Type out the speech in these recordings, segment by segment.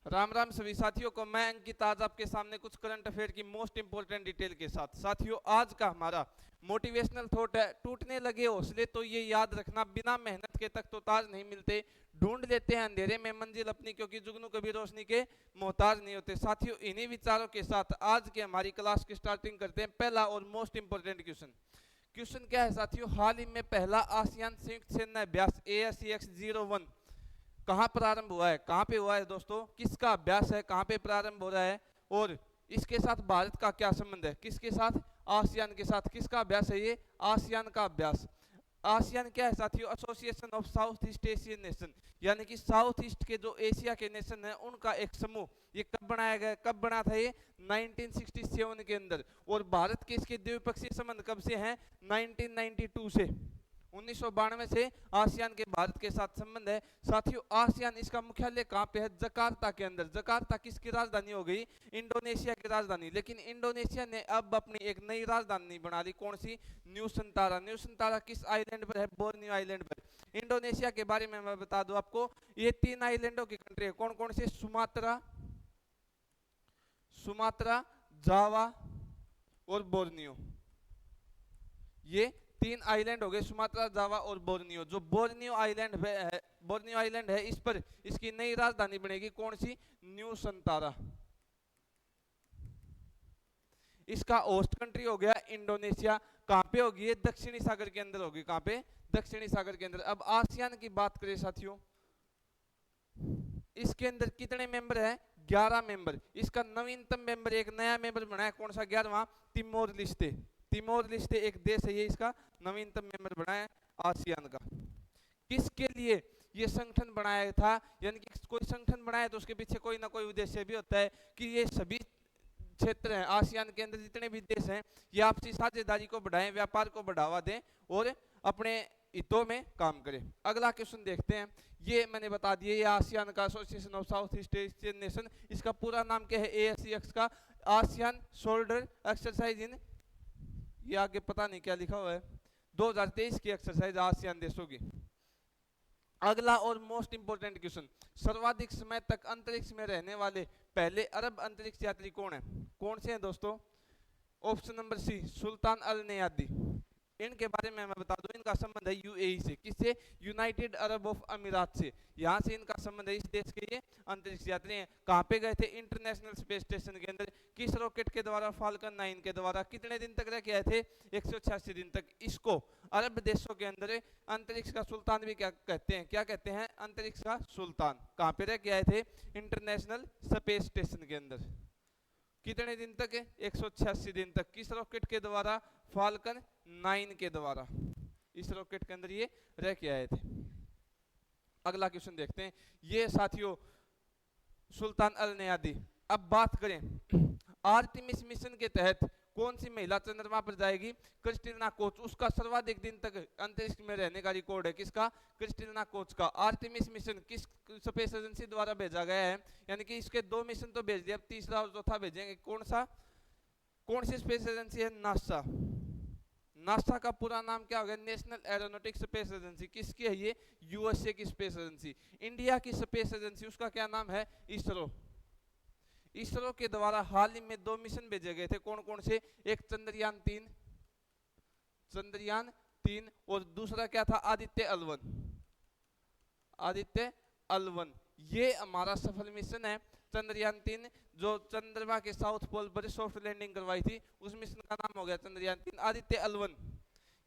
राम राम सभी साथियों को। मैं अंकित आज आपके सामने कुछ करंट अफेयर की मोस्ट इंपोर्टेंट डिटेल के साथ। साथियों, आज का हमारा मोटिवेशनल थॉट है, टूटने लगे हौसले तो ये याद रखना, बिना मेहनत के तक तो ताज नहीं मिलते, ढूंढ लेते हैं अंधेरे में मंजिल अपनी, क्योंकि जुगनू कभी रोशनी के मोहताज नहीं होते। साथियों, इन्हीं विचारों के साथ आज के हमारी क्लास की स्टार्टिंग करते हैं। पहला और मोस्ट इंपोर्टेंट क्वेश्चन। क्वेश्चन क्या है साथियों? हाल ही में पहला आसियान संयुक्त सैन्य अभ्यास ASEX-01 कहां प्रारंभ हुआ है? कहां पे हुआ है दोस्तों? किसका अभ्यास है? कहां पे प्रारंभ हो रहा है? और इसके साथ भारत का क्या संबंध है? किसके साथ? आसियान के साथ। किसका अभ्यास है ये? आसियान का अभ्यास। आसियान क्या है साथियों? Association of south east Asian nation, यानी कि साउथ ईस्ट के जो एशिया के नेशन है उनका एक समूह। ये कब बनाया गया? कब बना था ये? 1967 के अंदर। और भारत के इसके द्विपक्षीय संबंध कब से हैं? 1992 से, 1992 से आसियान के भारत के साथ संबंध है। साथियों, आसियान इसका मुख्यालय कहां पे है? जकार्ता के अंदर। जकार्ता किसकी राजधानी हो गई? इंडोनेशिया की राजधानी। लेकिन इंडोनेशिया ने अब अपनी एक नई राजधानी बना ली। कौन सी? न्यूसंतारा। न्यूसंतारा किस आइलैंड पर है? बोर्नियो आइलैंड पर। इंडोनेशिया के बारे में मैं बता दूं आपको, ये 3 आइलैंडों की कंट्री है। कौन कौन से? सुमात्रा, सुमात्रा, जावा और बोर्नियो। ये 3 आइलैंड हो गए, सुमात्रा, जावा और बोर्नियो। जो बोर्नियो आइलैंड है, बोर्नियो आइलैंड है, इस पर इसकी नई राजधानी बनेगी। कौन सी? न्यू संतारा। इसका होस्ट कंट्री हो गया इंडोनेशिया। कहां पे होगी? ये दक्षिणी सागर के अंदर होगी। कहां पे? दक्षिणी सागर के अंदर। अब आसियान की बात करें साथियों, इसके अंदर कितने मेंबर हैं? 11 मेंबर। इसका नवीनतम मेंबर, एक नया मेंबर बना है। कौन सा? 11वां, तिमोर लिस्ते। तिमोर लिस्ते एक देश है, ये इसका नवीनतम मेंबर बना है आसियान का। किसके लिए ये संगठन बनाया था? यानी कि कोई संगठन बनाया तो उसके पीछे कोई ना कोई उद्देश्य भी होता है कि ये सभी क्षेत्र हैं, आसियान के अंदर जितने भी देश हैं, ये आपसी साझेदारी को बढ़ाएं, व्यापार को बढ़ावा दें और अपने हितों में काम करें। अगला क्वेश्चन देखते हैं। ये मैंने बता दिया, ये आसियान का association of south east Asian nation. इसका पूरा नाम क्या है? ASEX का आसियान शोल्डर एक्सरसाइज इन, ये आगे पता नहीं क्या लिखा हुआ है, 2023 की एक्सरसाइज आसियान देशों की। अगला और मोस्ट इंपोर्टेंट क्वेश्चन, सर्वाधिक समय तक अंतरिक्ष में रहने वाले पहले अरब अंतरिक्ष यात्री कौन है? कौन से हैं दोस्तों? ऑप्शन नंबर सी, सुल्तान अल नयादी। इनके बारे में मैं बता दूं, इनका संबंध है UAE से। किससे? यूनाइटेड अरब ऑफ अमीरात से। यहां से इनका संबंध है। इस देश के ये अंतरिक्ष यात्री हैं। कहां पे गए थे? इंटरनेशनल स्पेस स्टेशन के अंदर। किस रॉकेट के द्वारा? फाल्कन 9 के द्वारा। कितने दिन तक रह के आए थे? 186 दिन तक। इसको अरब देशों के अंदर अंतरिक्ष का सुल्तान भी क्या कहते हैं? क्या कहते हैं? अंतरिक्ष का सुल्तान। कहां पे रह के आए थे? इंटरनेशनल स्पेस स्टेशन के अंदर। कितने दिन तक? 186 दिन तक। किस रॉकेट के द्वारा? फाल्कन 9 के द्वारा। इस रॉकेट के अंदर ये रह के आए थे। अगला क्वेश्चन देखते हैं। ये साथियों सुल्तान अल नयादी। अब बात करें आर्टेमिस मिशन के तहत कौन सी महिला चंद्रमा पर जाएगी? Christina coach. उसका सर्वाधिक दिन तक अंतरिक्ष में रहने का रिकॉर्ड है। किसका? क्रिस्टिना कोच का। आर्टेमिस मिशन किस स्पेस एजेंसी द्वारा भेजा गया है? यानी कि इसके 2 मिशन तो भेज दिए, अब तीसरा और चौथा भेजेंगे। कौन सा? कौन सी स्पेस एजेंसी है? नासा। नासा का पूरा नाम क्या हो गया? National aeronautic space agency. किसकी है ये? USA की स्पेस एजेंसी। इंडिया की स्पेस एजेंसी, उसका क्या नाम है? इसरो। इसरो के द्वारा हाल ही में 2 मिशन भेजे गए थे। कौन कौन से? एक चंद्रयान 3, चंद्रयान 3, और दूसरा क्या था? आदित्य L1। आदित्य L1 ये हमारा सफल मिशन है। चंद्रयान 3 जो चंद्रमा के साउथ पोल पर सॉफ्ट लैंडिंग करवाई थी, उस मिशन का नाम हो गया चंद्रयान 3। आदित्य L1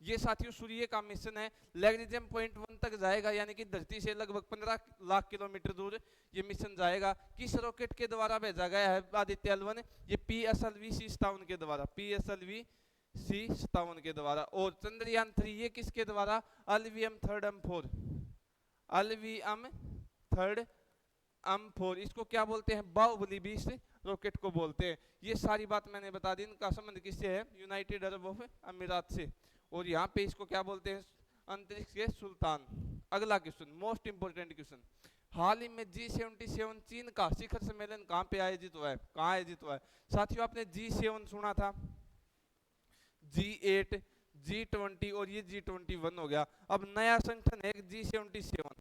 ये साथियों सूर्य का मिशन है। लैग्रेंजियम पॉइंट 1 तक जाएगा, यानी कि धरती से लगभग 15 लाख किलोमीटर दूर ये मिशन जाएगा। किस रॉकेट के द्वारा भेजा गया है आदित्य L1? ये PSLV-C57 के द्वारा। PSLV-C57 के द्वारा। और चंद्रयान 3 ये किसके द्वारा? LVM 3rd M4। LVM 3rd M4 इसको क्या बोलते हैं? बाहुबली 20 रॉकेट को बोलते हैं। ये सारी बात मैंने बता दी। इनका संबंध किससे है? यूनाइटेड अरब ऑफ अमीरात से। और यहाँ पे इसको क्या बोलते हैं? अंतरिक्ष के सुल्तान। अगला क्वेश्चन, मोस्ट इंपोर्टेंट क्वेश्चन। हाल ही में G77 चीन का शिखर सम्मेलन कहां पे आयोजित हुआ है? कहां आयोजित हुआ है साथियों? आपने G7 सुना था, G8, G20 और ये G21 हो गया। अब नया संगठन है G77।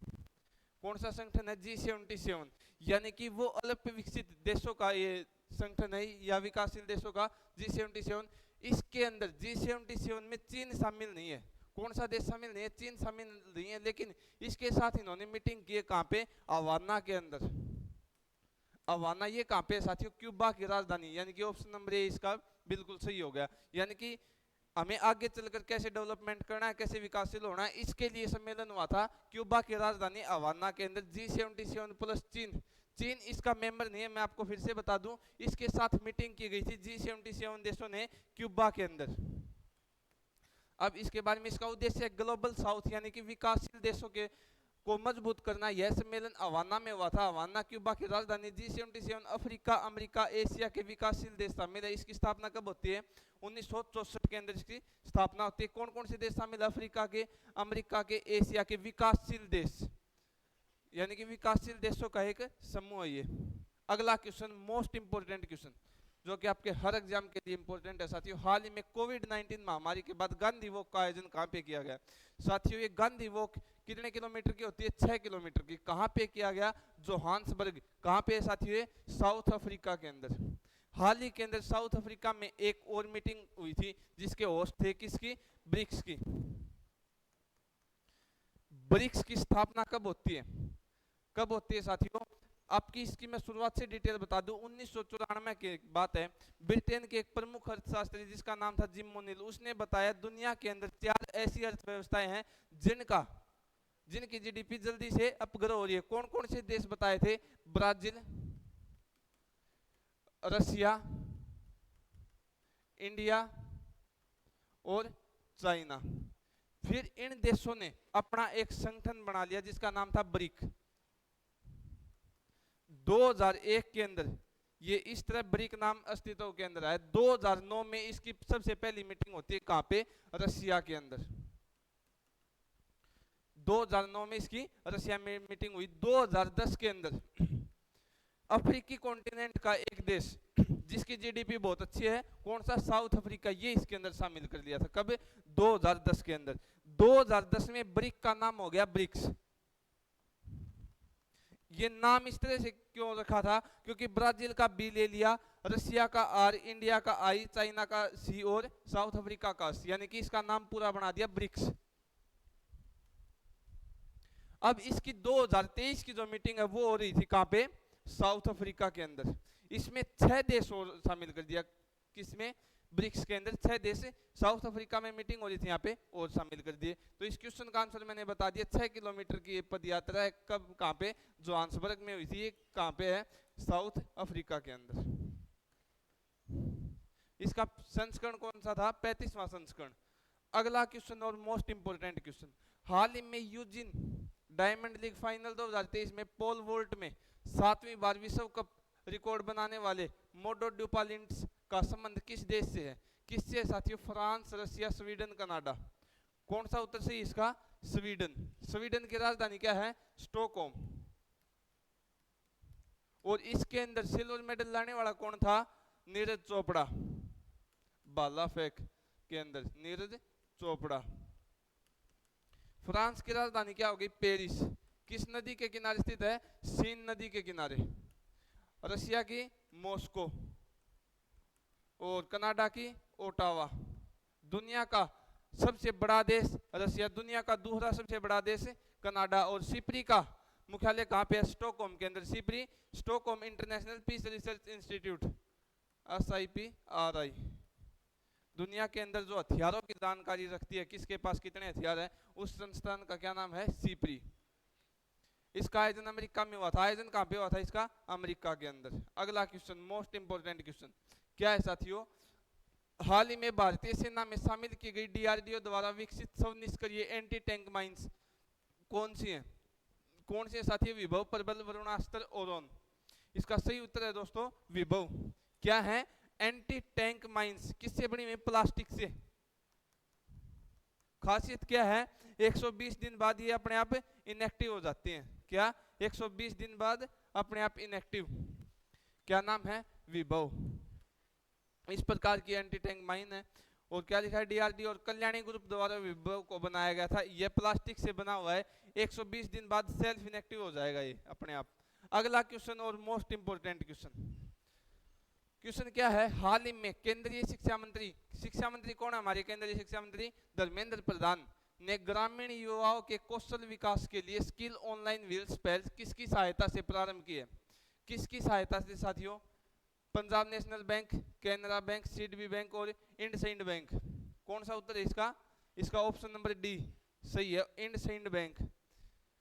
कौन सा संगठन है? G77, यानी कि वो अल्प विकसित देशों का ये संगठन है या विकासशील देशों का G77। इसके अंदर G77 में चीन शामिल नहीं है। कौन सा देश शामिल नहीं है? चीन शामिल नहीं है। लेकिन इसके साथ इन्होंने मीटिंग की है कहाँ पे? हवाना के अंदर। हवाना ये कहाँ पे साथियों? क्यूबा की राजधानी, यानी कि ऑप्शन नंबर ए इसका बिल्कुल सही हो गया। यानी कि हमें आगे चलकर कैसे डेवलपमेंट करना है, कैसे विकासशील होना है, इसके लिए सम्मेलन हुआ था क्यूबा की राजधानी हवाना के अंदर। G77 प्लस चीन, चीन इसका मेंबर नहीं है, मैं आपको फिर से बता दूं। इसके साथ मीटिंग की गई थी G77 देशों ने क्यूबा के अंदर। अब इसके बारे में इसका उद्देश्य ग्लोबल साउथ यानी कि विकासशील देशों के को मजबूत करना। यह सम्मेलन हवाना में हुआ था। हवाना क्यूबा की राजधानी। G77 अफ्रीका, अमेरिका, एशिया के विकासशील देश शामिल है। इसकी स्थापना कब होती है? 1964 के अंदर इसकी स्थापना होती है। कौन कौन से देश शामिल है? अफ्रीका के, अमेरिका के, एशिया के विकासशील देश, यानी कि विकासशील देशों का एक समूह है ये। अगला क्वेश्चन, मोस्ट इंपोर्टेंट क्वेश्चन, जो कि आपके हर एग्जाम के लिए इंपॉर्टेंट है साथियों। हाल ही में कोविड-19 महामारी के बाद गांधी वॉक का आयोजन कहां पे किया गया? साथियों ये गांधी वॉक कितने किलोमीटर की होती है? 6 किलोमीटर की। कहां पे किया गया? जोहान्सबर्ग। कहां पे साथियों? ये साउथ अफ्रीका के अंदर। हाल ही के अंदर साउथ अफ्रीका में एक और मीटिंग हुई थी जिसके होस्ट थे किसकी? ब्रिक्स की। ब्रिक्स की स्थापना कब होती है? कब होती है साथियों? आपकी इसकी मैं शुरुआत से डिटेल बता दूं। 1994 की बात है। ब्रिटेन के एक प्रमुख अर्थशास्त्री जिसका नाम था जिम मोनिल, उसने बताया दुनिया के अंदर 4 ऐसी अर्थव्यवस्थाएं हैं जिनकी जीडीपी जल्दी से अपग्रेड हो रही है। कौन कौन से देश बताए थे? ब्राजील, रशिया, इंडिया और चाइना। फिर इन देशों ने अपना एक संगठन बना लिया जिसका नाम था ब्रिक। 2001 के अंदर ये इस तरह ब्रिक नाम अस्तित्व के अंदर आया। 2009 में इसकी सबसे पहली मीटिंग होती है कहां पे? रशिया के अंदर। 2009 में इसकी रशिया में मीटिंग हुई। 2010 के अंदर अफ्रीकी कॉन्टिनेंट का एक देश जिसकी जीडीपी बहुत अच्छी है, कौन सा? साउथ अफ्रीका, ये इसके अंदर शामिल कर लिया था। कब? 2010 के अंदर। 2010 में ब्रिक का नाम हो गया ब्रिक्स। ये नाम इस तरह से क्यों रखा था? क्योंकि ब्राजील का बी ले लिया, रशिया का आर, इंडिया का आई, चाइना का सी और साउथ अफ्रीका का सी, यानी कि इसका नाम पूरा बना दिया ब्रिक्स। अब इसकी 2023 की जो मीटिंग है वो हो रही थी कहां पे? साउथ अफ्रीका के अंदर। इसमें 6 देश और शामिल कर दिया। किसमें? ब्रिक्स के अंदर 6 देश। साउथ अफ्रीका में मीटिंग हो रही थी, यहाँ पे और शामिल कर दिए। तो इस क्वेश्चन का आंसर मैंने बता दिया। 6 किलोमीटर की पद यात्रा है। कब? कहां पे? जोहान्सबर्ग में हुई थी। ये कहां पे है? साउथ अफ्रीका के अंदर। इसका संस्करण कौन सा था? 35वां संस्करण। अगला क्वेश्चन और मोस्ट इंपोर्टेंट क्वेश्चन, हाल ही में यूजिन डायमंड लीग फाइनल 2023 में पोल वोल्ट में 7वीं बार विश्व कप रिकॉर्ड बनाने वाले मोडो ड्यूपालिंट्स का संबंध किस देश से है? किससे साथियों? France, Russia, Sweden, Canada. कौन सा उत्तर सही इसका? स्वीडन। स्वीडन की राजधानी क्या है? स्टॉकहोम। और इसके अंदर सिल्वर मेडल लाने वाला कौन था? नीरज चोपड़ा। भाला फेंक के अंदर नीरज चोपड़ा। फ्रांस की राजधानी क्या होगी? पेरिस। किस नदी के किनारे स्थित है? सीन नदी के किनारे। रशिया की मॉस्को और कनाडा की ओटावा। दुनिया का सबसे बड़ा देश रशिया, दुनिया का दूसरा सबसे बड़ा देश कनाडा। और सिप्री का मुख्यालय कहां पे है? स्टॉकहोम के अंदर। SIPRI, Stockholm International Peace Research Institute, SIPRI। दुनिया के अंदर जो हथियारों की जानकारी रखती है, किसके पास कितने हथियार हैं, उस संस्थान का क्या नाम है? सिप्री। इसका आयोजन अमेरिका में हुआ था। आयोजन कहां पे हुआ था इसका? अमेरिका के अंदर। अगला क्वेश्चन, मोस्ट इंपोर्टेंट क्वेश्चन क्या है साथियों? हाल ही में भारतीय सेना में शामिल की गई DRDO द्वारा विकसित सौनिष्क्रिय एंटी टैंक माइंस कौन सी हैं? कौन से साथियों? विभव, प्रबल, वरुणास्त्र, ओरोन। इसका सही उत्तर है दोस्तों विभव। क्या है? Anti tank mines. किससे बनी हुई? प्लास्टिक से। खासियत क्या है? 120 दिन बाद ये अपने आप इनएक्टिव हो जाती हैं। क्या? 120 दिन बाद अपने आप इनएक्टिव। क्या नाम है? विभव। इस प्रकार की एंटी टैंक माइन है। और क्या लिखा है, डीआरडी और कल्याणी ग्रुप द्वारा विभव को बनाया गया था। यह प्लास्टिक से बना हुआ है, 120 दिन बाद सेल्फ इनेक्टिव हो जाएगा ये अपने आप। अगला क्वेश्चन और मोस्ट इंपोर्टेंट क्वेश्चन क्या है, हाल ही में केंद्रीय शिक्षा मंत्री कौन है हमारे केंद्रीय शिक्षा मंत्री, धर्मेंद्र प्रधान ने ग्रामीण युवाओं के कौशल विकास के लिए स्किल ऑनलाइन व्हील्स पहल किसकी सहायता से प्रारंभ की है, किसकी सहायता से साथियों, Punjab national bank, Canara bank, SIDBI bank और इंडसइंड बैंक। कौन सा उत्तर है इसका ऑप्शन नंबर डी सही है, इंडसइंड बैंक।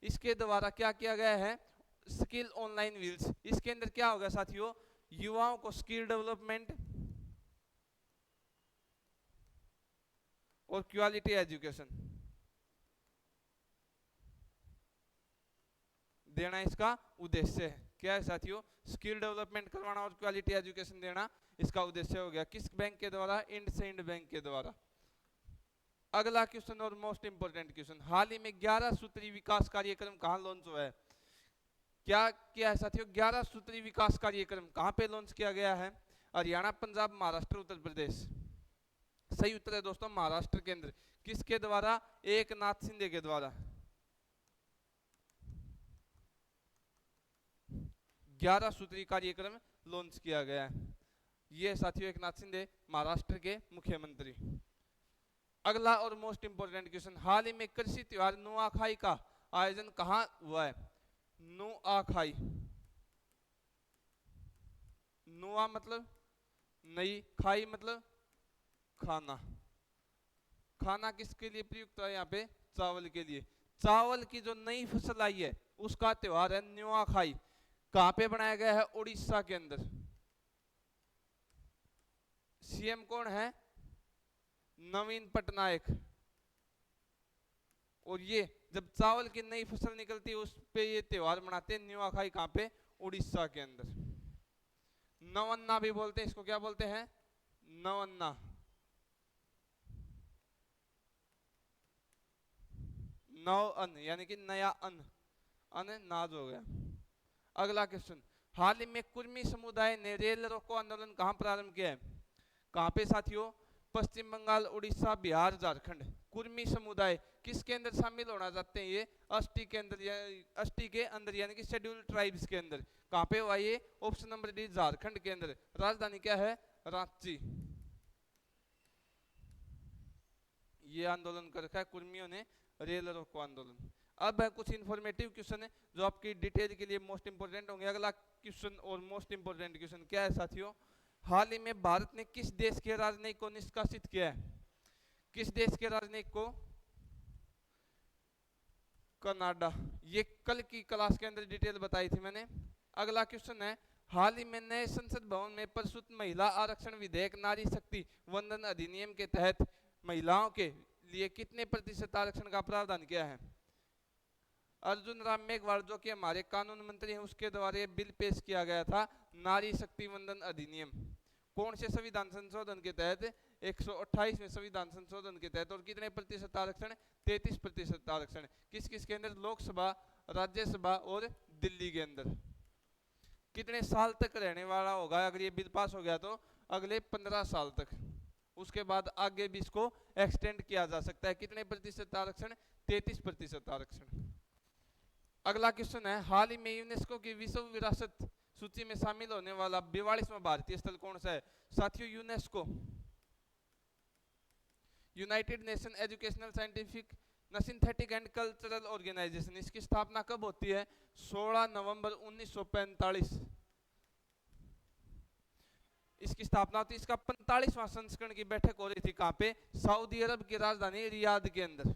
इसके द्वारा क्या किया गया है, स्किल ऑनलाइन व्हील्स। इसके अंदर क्या होगा साथियों, युवाओं को स्किल डेवलपमेंट और क्वालिटी एजुकेशन देना इसका उद्देश्य है। क्या है साथियों, स्किल डेवलपमेंट करवाना और क्वालिटी एजुकेशन देना इसका उद्देश्य हो गया। किस बैंक के द्वारा, इंडसइंड बैंक के द्वारा। अगला क्वेश्चन और मोस्ट इंपोर्टेंट क्वेश्चन, हाल ही में 11 सूत्री विकास कार्यक्रम कहां लॉन्च हुआ है, क्या किया है साथियों, 11 सूत्री विकास कार्यक्रम कहां पे लॉन्च किया गया है, हरियाणा, पंजाब, महाराष्ट्र, उत्तर प्रदेश। सही उत्तर है दोस्तों महाराष्ट्र के अंदर। किसके द्वारा, एकनाथ शिंदे के द्वारा। 11 सूत्री कार्यक्रम लॉन्च किया गया है। ये साथियों एकनाथ शिंदे महाराष्ट्र के मुख्यमंत्री। अगला और मोस्ट इंपोर्टेंट क्वेश्चन, हाल ही में कृषि त्योहार नुआखाई का आयोजन कहां हुआ है, नुआखाई, नुआ मतलब नई, खाई मतलब खाना। खाना किसके लिए प्रयुक्त है यहाँ पे, चावल के लिए। चावल की जो नई फसल आई है उसका त्योहार है नुआखाई। कहां पे बनाया गया है, उड़ीसा के अंदर। सीएम कौन है, नवीन पटनायक। और ये जब चावल की नई फसल निकलती है उस पे ये त्योहार मनाते हैं नुआखाई। कहां पे, उड़ीसा के अंदर। नवन्ना भी बोलते हैं इसको, क्या बोलते हैं, नवन्ना। नव अन्न यानी कि नया अन्न नाज हो गया। अगला क्वेश्चन, हाल ही में कुर्मी समुदाय ने रेल रोको आंदोलन कहां प्रारंभ किया है, कहां पे साथियों, पश्चिम बंगाल, उड़ीसा, बिहार, झारखंड। कुर्मी समुदाय किसके अंदर शामिल होना चाहते हैं, ये एसटी के अंदर यानी कि शेड्यूल्ड ट्राइब्स के अंदर। कहां पे हुआ ये, ऑप्शन नंबर डी झारखंड के अंदर। राजधानी क्या है, रांची। ये आंदोलन कर रखा है कुर्मियों ने, रेल रोको आंदोलन। अब है कुछ इंफॉर्मेटिव क्वेश्चन है जो आपकी डिटेल के लिए मोस्ट इंपोर्टेंट होंगे। अगला क्वेश्चन और मोस्ट इंपोर्टेंट क्वेश्चन क्या है साथियों, हाल ही में भारत ने किस देश के राजनयिक को निष्कासित किया है, किस देश के राजनयिक को, कनाडा। ये कल की क्लास के अंदर डिटेल बताई थी मैंने। अगला क्वेश्चन है, हाल ही में नए संसद भवन में प्रस्तुत महिला आरक्षण विधेयक नारी शक्ति वंदन अधिनियम के तहत महिलाओं के लिए कितने प्रतिशत आरक्षण का प्रावधान किया है। अर्जुन राम मेघवाल जो कि हमारे कानून मंत्री हैं उसके द्वारा ये बिल पेश किया गया था, नारी शक्ति वंदन अधिनियम। कौन से संविधान संशोधन के तहत, 128वें संविधान संशोधन के तहत। और कितने प्रतिशत आरक्षण, 33% आरक्षण। किस किस के अंदर, लोकसभा, राज्यसभा और दिल्ली के अंदर। कितने साल तक रहने वाला होगा अगर ये बिल पास हो गया तो, अगले 15 साल तक। उसके बाद आगे भी इसको एक्सटेंड किया जा सकता है। कितने प्रतिशत आरक्षण, 33% आरक्षण। अगला क्वेश्चन है, हाल ही में यूनेस्को की विश्व विरासत सूची में शामिल होने वाला 42वां भारतीय स्थल कौन सा है साथियों, UNESCO, United Nation Educational Scientific Synthetic and Cultural Organisation. इसकी स्थापना कब होती है, 16 नवंबर 1945 इसकी स्थापना होती है। इसका 45वां संस्करण की बैठक हो रही थी कहां पे, सऊदी अरब की राजधानी रियाद के अंदर।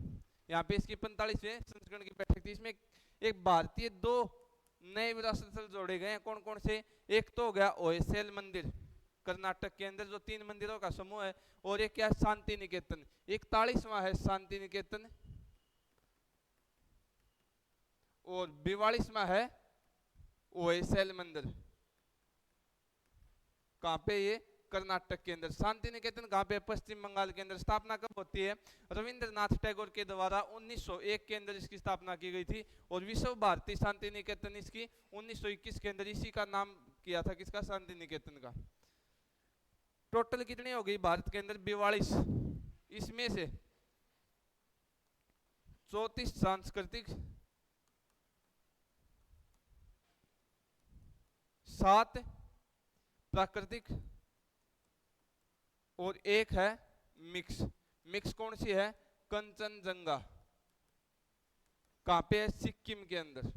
यहाँ पे इसकी 45वें संस्करण की बैठक थी। इसमें एक भारतीय 2 नए विरासत स्थल जोड़े गए हैं। कौन कौन से, एक तो हो गया ओएसएल मंदिर कर्नाटक के अंदर जो 3 मंदिरों का समूह है, और एक क्या है, शांति निकेतन। 41वां है शांति निकेतन, और 42वां है ओएसएल मंदिर। कहां पे, ये कर्नाटक के अंदर। शांति निकेतन कहां पे, पश्चिम बंगाल के अंदर। स्थापना कब होती है, रविंद्रनाथ टैगोर के द्वारा 1901 के अंदर इसकी स्थापना की गई थी। और विश्व भारती शांति निकेतन इसकी 1921 के अंदर इसी का नाम किया था, किसका, शांति निकेतन का। टोटल कितनी हो गई भारत के अंदर, 42। इसमें से 34 सांस्कृतिक, 7 प्राकृतिक और 1 है मिक्स। मिक्स कौन सी है? कंचनजंगा। कहां पे है? सिक्किम के अंदर।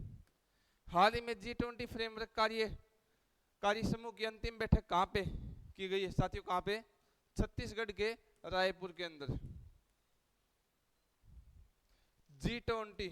हाल ही में G20 फ्रेमवर्क कार्य समूह की अंतिम बैठक कहां पे की गई है साथियों? कहां पे? छत्तीसगढ़ के रायपुर के अंदर। G20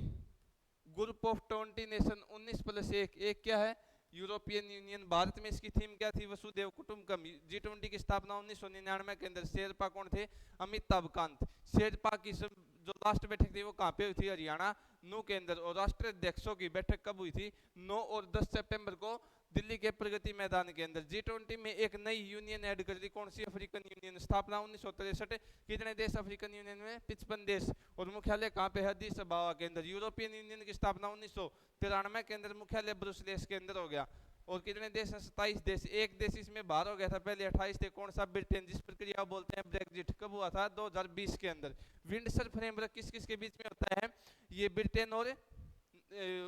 group of 20 nation 19+1। एक क्या है? European union. भारत में इसकी थीम क्या थी? वसुदेव कुटुंबकम। G20 की स्थापना 1999 के अंदर शेरपा कौन थे? अमिताभ कांत। शेरपा की जो लास्ट बैठक थी वो कहां पे हुई थी? हरियाणा नू के अंदर। और राष्ट्रीय अध्यक्षों की बैठक कब हुई थी? 9 और 10 सितंबर को दिल्ली के प्रगति मैदान के अंदर। G20 में एक नई यूनियन ऐड कर दी। कौन सी? African union. स्थापना 1963। कितने देश अफ्रीकन यूनियन में? 55 देश। और मुख्यालय कहां पे है? अddis अबाबा के अंदर। यूरोपियन यूनियन की स्थापना 1993 के अंदर, मुख्यालय ब्रुसेल्स के अंदर हो गया। और कितने देश हैं? 27 देश। एक देश इसमें बाहर हो गया था पहले, 28 थे। कौन सा? ब्रिटेन, जिस प्रक्रिया बोलते हैं ब्रेक्जिट। कब हुआ था? 2020 के अंदर। विंडसर फ्रेमवर्क किस किस के बीच में होता है? ये ब्रिटेन और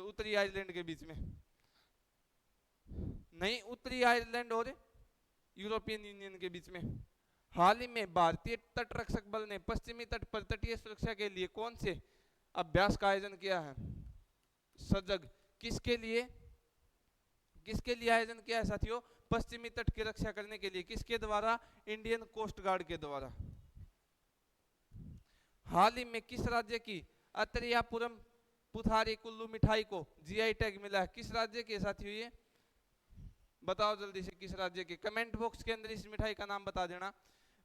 उत्तरी आयरलैंड के बीच में। नहीं, उत्तरी आयरलैंड और यूरोपियन यूनियन के बीच में। हाल ही में भारतीय तटरक्षक बल ने पश्चिमी तट पर तटीय सुरक्षा के लिए कौन से अभ्यास का आयोजन किया है? सजग। किसके लिए? किसके लिए आयोजन किया है साथियों? पश्चिमी तट की रक्षा करने के लिए। किसके द्वारा? इंडियन कोस्ट गार्ड के द्वारा। हाल ही में किस राज्य की अत्रियापुरम पुथारी कुल्लू मिठाई को जीआई टैग मिला है? किस राज्य के साथियों ये? बताओ जल्दी से, किस राज्य के? कमेंट बॉक्स के अंदर इस मिठाई का नाम बता देना।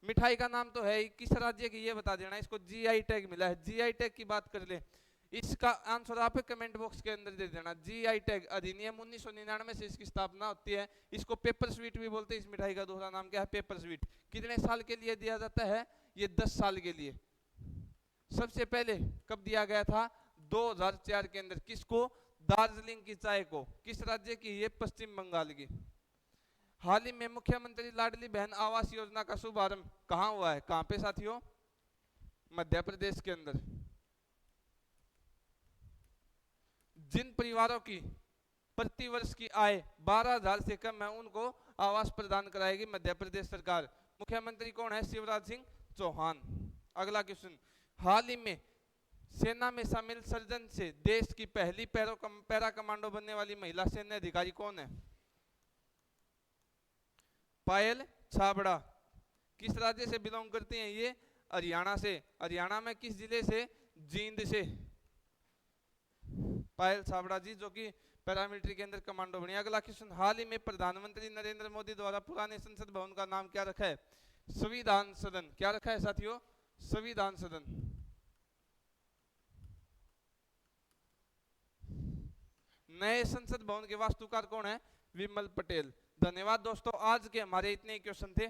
मिठाई का नाम तो है ही, किस राज्य की ये बता देना। इसको जीआई टैग मिला है। जीआई टैग की बात कर ले, इसका आंसर आप कमेंट बॉक्स के अंदर दे देना। जीआई टैग अधिनियम 1999 से इसकी स्थापना होती है। इसको पेपर स्वीट भी बोलते हैं। इस मिठाई का दूसरा नाम क्या है? Paper sweet. कितने साल के लिए दिया जाता है? ये 10 साल के लिए। सबसे पहले कब दिया गया था? 2004 के अंदर। किसको? दार्जिलिंग की चाय को। किस राज्य की? ये पश्चिम बंगाल की। हाल ही में मुख्यमंत्री लाडली बहन आवास योजना का शुभारंभ कहां हुआ है? कहां पे साथियों? मध्य प्रदेश के अंदर। जिन परिवारों की प्रति वर्ष की आय 12,000 से कम है उनको आवास प्रदान कराएगी मध्य प्रदेश सरकार। मुख्यमंत्री कौन है? शिवराज सिंह चौहान। अगला क्वेश्चन, हाल ही में सेना में शामिल सर्जन से देश की पहली पैरा कमांडो बनने वाली महिला सैन्य अधिकारी कौन है? पायल छाबड़ा। किस राज्य से बिलोंग करती हैं ये? हरियाणा से। हरियाणा में किस जिले से? जींद से। पायल छाबड़ा जी, जो कि पैरामिलिट्री के अंदर कमांडो बनी। अगला क्वेश्चन, हाल ही में प्रधानमंत्री नरेंद्र मोदी द्वारा पुराने संसद भवन का नाम क्या रखा है? संविधान सदन। क्या रखा है साथियों? संविधान सदन। नए संसद भवन के वास्तुकार कौन है? विमल पटेल। धन्यवाद दोस्तों, आज के हमारे इतने क्वेश्चन थे।